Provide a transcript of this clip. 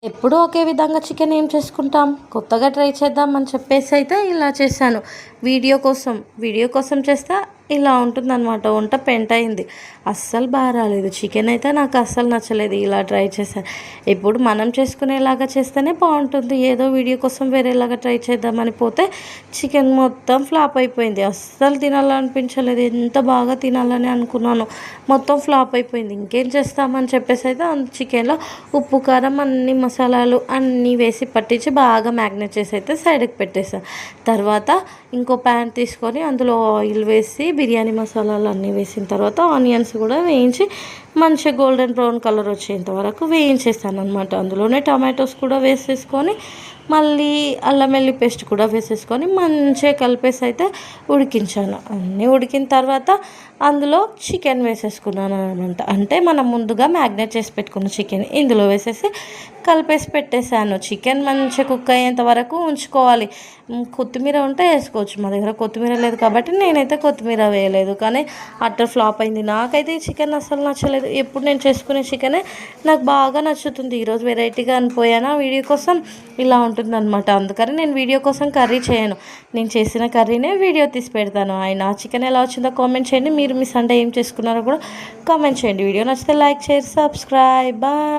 ఎప్పుడూ ఒకే విధంగా చికెన్ ఏం చేసుకుంటాం, కొత్తగా ట్రై చేద్దాం అని చెప్పేసి అయితే ఇలా చేశాను. వీడియో కోసం చేస్తే ఇలా ఉంటుందన్నమాట. వంట పెంట అయింది. అస్సలు బాగా రాలేదు. చికెన్ అయితే నాకు అస్సలు నచ్చలేదు. ఇలా ట్రై చేశాను. ఇప్పుడు మనం చేసుకునేలాగా చేస్తేనే బాగుంటుంది. ఏదో వీడియో కోసం వేరేలాగా ట్రై చేద్దామని పోతే చికెన్ మొత్తం ఫ్లాప్ అయిపోయింది. అస్సలు తినాలనిపించలేదు. ఎంత బాగా తినాలని అనుకున్నాను, మొత్తం ఫ్లాప్ అయిపోయింది. ఇంకేం చేస్తామని చెప్పేసి అయితే చికెన్లో ఉప్పు, కారం, అన్ని మసాలాలు అన్నీ వేసి పట్టించి బాగా మ్యాగ్నేట్ చేసి అయితే సైడ్కి పెట్టేసాను. తర్వాత ఇంకో ప్యాన్ తీసుకొని అందులో ఆయిల్ వేసి బిర్యానీ మసాలాలు అన్నీ వేసిన తర్వాత ఆనియన్స్ కూడా వేయించి మంచిగా గోల్డెన్ బ్రౌన్ కలర్ వచ్చేంత వరకు వేయించేస్తాను అనమాట. అందులోనే టమాటోస్ కూడా వేసేసుకొని మళ్ళీ అల్లం వెల్లుల్లి పేస్ట్ కూడా వేసేసుకొని మంచిగా కలిపేసి అయితే ఉడికించాను. అన్నీ ఉడికిన తర్వాత అందులో చికెన్ వేసేసుకున్నాను అనమాట. అంటే మనం ముందుగా మ్యాగ్నేట్ చేసి పెట్టుకున్న చికెన్ ఇందులో వేసేసి కలిపేసి పెట్టేశాను. చికెన్ మంచిగా కుక్ అయ్యేంత వరకు ఉంచుకోవాలి. కొత్తిమీర ఉంటే వేసుకోవచ్చు. మా దగ్గర కొత్తిమీర లేదు కాబట్టి నేనైతే కొత్తిమీర వేయలేదు. కానీ అట్టర్ ఫ్లాప్ అయింది. నాకైతే ఈ చికెన్ అసలు నచ్చలేదు. ఎప్పుడు నేను చేసుకునే చికెనే నాకు బాగా నచ్చుతుంది. ఈరోజు వెరైటీగా అనిపోయానా వీడియో కోసం ఇలా ఉంటుందన్నమాట. అందుకని నేను వీడియో కోసం కర్రీ చేయను. నేను చేసిన కర్రీనే వీడియో తీసి పెడతాను. నా చికెన్ ఎలా వచ్చిందో కామెంట్ చేయండి. మీరు మీ సండే ఏం చేసుకున్నారో కూడా కామెంట్ చేయండి. వీడియో నచ్చితే లైక్, షేర్, సబ్స్క్రైబ్. బాయ్.